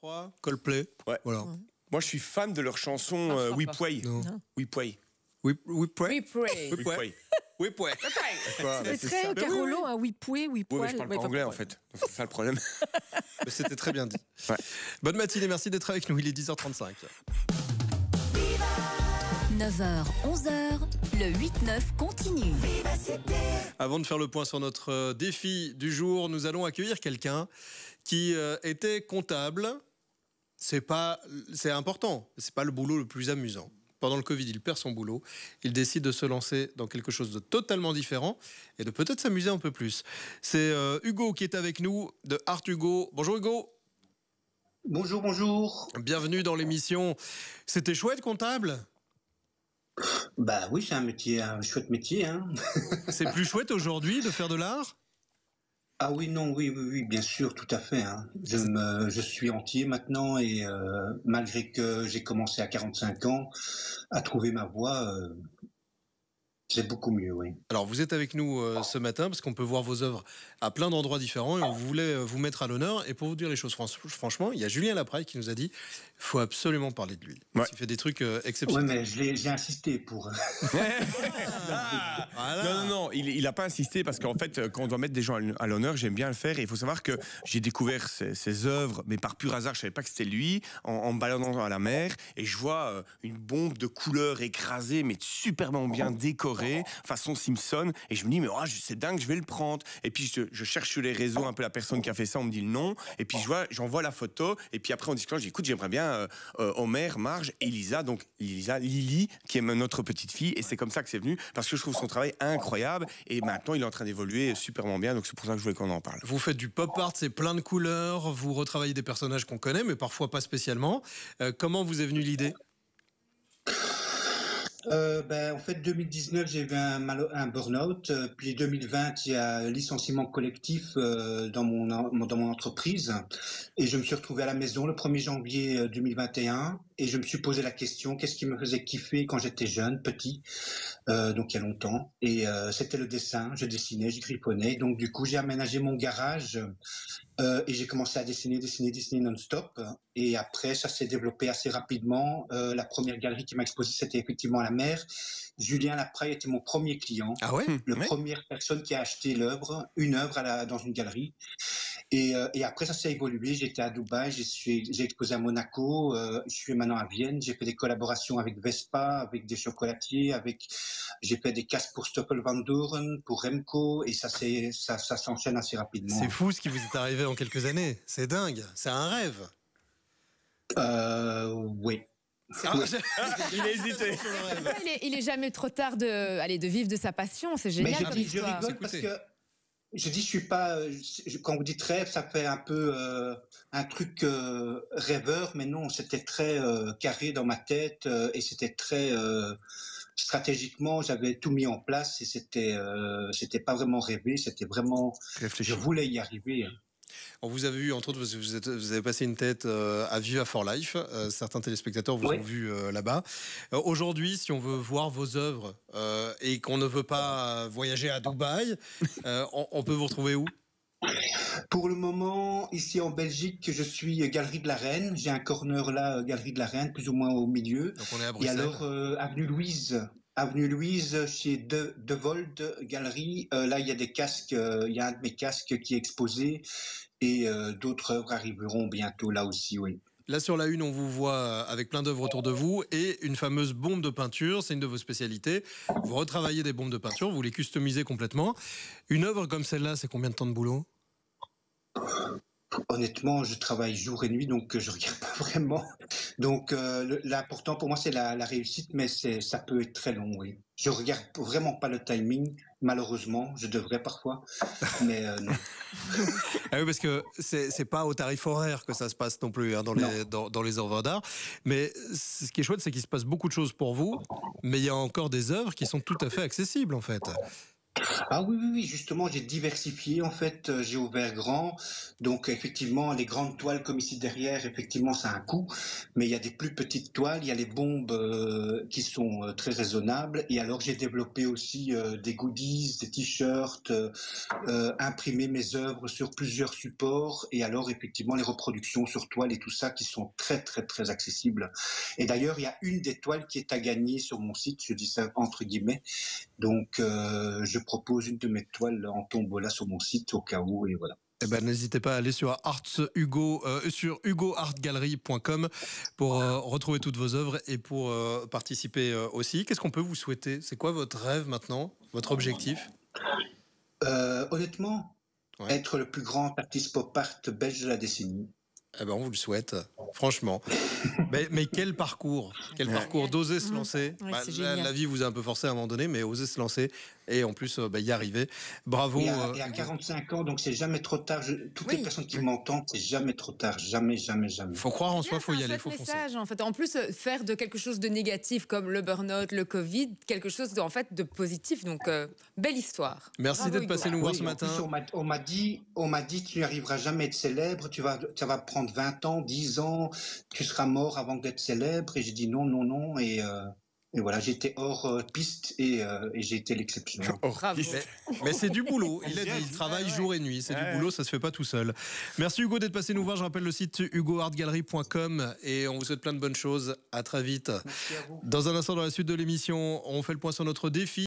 crois. Coldplay. Ouais. Voilà. Moi, je suis fan de leur chanson We Pray. We Pray. We pray. We pray. We Pray. We pray. C'est très Carolo, un oui pouet, oui Oui, poil. mais je parle pas anglais en fait. C'est ça le problème. C'était très bien dit. Ouais. Bonne matinée, merci d'être avec nous. Il est 10h35. 9h, 11h, le 8-9 continue. Avant de faire le point sur notre défi du jour, nous allons accueillir quelqu'un qui était comptable. C'est important. C'est pas le boulot le plus amusant. Pendant le Covid, il perd son boulot. Il décide de se lancer dans quelque chose de totalement différent et de peut-être s'amuser un peu plus. C'est Hugo qui est avec nous de Art Hugo. Bonjour Hugo. Bonjour, bonjour. Bienvenue dans l'émission. C'était chouette, comptable? Bah oui, c'est un chouette métier. Hein. C'est plus chouette aujourd'hui de faire de l'art? Ah oui, non, oui, bien sûr, tout à fait. Hein. Je suis entier maintenant et malgré que j'ai commencé à 45 ans à trouver ma voie, c'est beaucoup mieux, oui. Alors, vous êtes avec nous ce matin parce qu'on peut voir vos œuvres à plein d'endroits différents et on voulait vous mettre à l'honneur. Et pour vous dire les choses franchement, il y a Julien Lapraille qui nous a dit qu'il faut absolument parler de lui. Ouais. Il fait des trucs exceptionnels. Oui, mais j'ai insisté pour... Voilà. Non, il a pas insisté parce qu'en fait, quand on doit mettre des gens à l'honneur, j'aime bien le faire. Et il faut savoir que j'ai découvert ses œuvres, mais par pur hasard, je savais pas que c'était lui, en me baladant à la mer. Et je vois une bombe de couleurs écrasée, mais superbement bien décorée, façon Simpson. Et je me dis, mais c'est dingue, je vais le prendre. Et puis je cherche sur les réseaux un peu la personne qui a fait ça, on me dit le nom. Et puis j'envoie la photo. Et puis après, on discute, je dis, écoute, j'aimerais bien Homer, Marge et Lisa. Donc Lily, qui est notre petite fille. Et c'est comme ça que c'est venu, parce que je trouve son travail incroyable. Et maintenant, il est en train d'évoluer superment bien. Donc c'est pour ça que je voulais qu'on en parle. Vous faites du pop art, c'est plein de couleurs. Vous retravaillez des personnages qu'on connaît, mais parfois pas spécialement. Comment vous est venue l'idée ? En fait, 2019, j'ai eu un burn-out. Puis 2020, il y a un licenciement collectif dans mon entreprise. Et je me suis retrouvé à la maison le 1er janvier 2021. Et je me suis posé la question, qu'est-ce qui me faisait kiffer quand j'étais jeune, petit, donc il y a longtemps. Et c'était le dessin. Je dessinais, je griffonnais. Donc du coup, j'ai aménagé mon garage et j'ai commencé à dessiner non-stop. Et après, ça s'est développé assez rapidement. La première galerie qui m'a exposé, c'était effectivement à la mer. Julien Lapraille était mon premier client. Ah ouais? Première personne qui a acheté une œuvre dans une galerie. Et après, ça s'est évolué. J'étais à Dubaï, j'ai exposé à Monaco, je suis maintenant à Vienne. J'ai fait des collaborations avec Vespa, avec des chocolatiers, j'ai fait des casques pour Stoffel Van Doren, pour Remco, et ça s'enchaîne assez rapidement. C'est fou ce qui vous est arrivé en quelques années. C'est dingue. C'est un rêve. Oui. Il a hésité. Il est jamais trop tard de vivre de sa passion. C'est génial Mais comme je histoire. rigole parce que je dis, je suis pas. Quand vous dites rêve, ça fait un peu un truc rêveur, mais non, c'était très carré dans ma tête et c'était très stratégiquement, j'avais tout mis en place et c'était pas vraiment rêvé, c'était vraiment. Réfléchi. Je voulais y arriver. On vous a vu, entre autres, vous avez passé une tête à Viva for Life. Certains téléspectateurs vous ont vu là-bas. Aujourd'hui, si on veut voir vos œuvres et qu'on ne veut pas voyager à Dubaï, on peut vous retrouver où ? Pour le moment, ici en Belgique, je suis Galerie de la Reine. J'ai un corner là, Galerie de la Reine, plus ou moins au milieu. Donc on est à Et Bruxelles. alors, Avenue Louise, chez De Vold Galerie. Là, il y a des casques. Il y a un de mes casques qui est exposé. Et d'autres œuvres arriveront bientôt là aussi, oui. Là, sur la une, on vous voit avec plein d'œuvres autour de vous et une fameuse bombe de peinture. C'est une de vos spécialités. Vous retravaillez des bombes de peinture, vous les customisez complètement. Une œuvre comme celle-là, c'est combien de temps de boulot ? Honnêtement, je travaille jour et nuit, donc je regarde pas vraiment. Donc l'important pour moi, c'est la réussite, mais ça peut être très long, oui. Je regarde vraiment pas le timing, malheureusement. Je devrais parfois, mais non. Ah oui, parce que c'est pas au tarif horaire que ça se passe non plus hein, dans les œuvres d'art. Mais ce qui est chouette, c'est qu'il se passe beaucoup de choses pour vous, mais il y a encore des œuvres qui sont tout à fait accessibles, en fait. Ah oui, oui, oui, justement, j'ai diversifié, en fait, j'ai ouvert grand. Donc, effectivement, les grandes toiles comme ici derrière, effectivement, ça a un coût. Mais il y a des plus petites toiles, il y a les bombes qui sont très raisonnables. Et alors, j'ai développé aussi des goodies, des t-shirts, imprimer mes œuvres sur plusieurs supports. Et alors, effectivement, les reproductions sur toile et tout ça qui sont très, très, très accessibles. Et d'ailleurs, il y a une des toiles qui est à gagner sur mon site, je dis ça entre guillemets. Donc, je propose une de mes toiles en tombola sur mon site au cas où, et voilà. Eh ben, n'hésitez pas à aller sur sur hugoartgallery.com pour retrouver toutes vos œuvres et pour participer aussi. Qu'est-ce qu'on peut vous souhaiter? C'est quoi votre rêve maintenant? Votre objectif? Honnêtement, Ouais. être le plus grand artiste pop art belge de la décennie. Eh ben, on vous le souhaite, franchement. Mais quel parcours d'oser se lancer. Ouais, c'est La génial. vie vous a un peu forcé à un moment donné, mais oser se lancer et en plus y arriver. Bravo. Et à 45 ans, donc c'est jamais trop tard. Toutes Oui. les personnes qui m'entendent, c'est jamais trop tard. Jamais, jamais, jamais. Faut croire en Bien, soi, faut c'est y un aller, chouette faut foncer. message, en fait. En plus, faire de quelque chose de négatif comme le burn-out, le Covid, quelque chose en fait de positif. Donc, belle histoire. Merci Bravo, d'être passé Hugo. nous voir Oui, ce en matin. plus, on m'a dit, tu n'arriveras jamais à être célèbre, ça va prendre 20 ans, 10 ans, tu seras mort avant d'être célèbre. Et j'ai dit non, non, non. Et voilà, j'étais hors piste et j'ai été l'exception. Bravo. Mais c'est du boulot. Il travaille jour et nuit. C'est du boulot, ça se fait pas tout seul. Merci Hugo d'être passé nous voir. Je rappelle le site hugoartgallery.com et on vous souhaite plein de bonnes choses. À très vite. Merci à vous. Dans un instant, dans la suite de l'émission, on fait le point sur notre défi.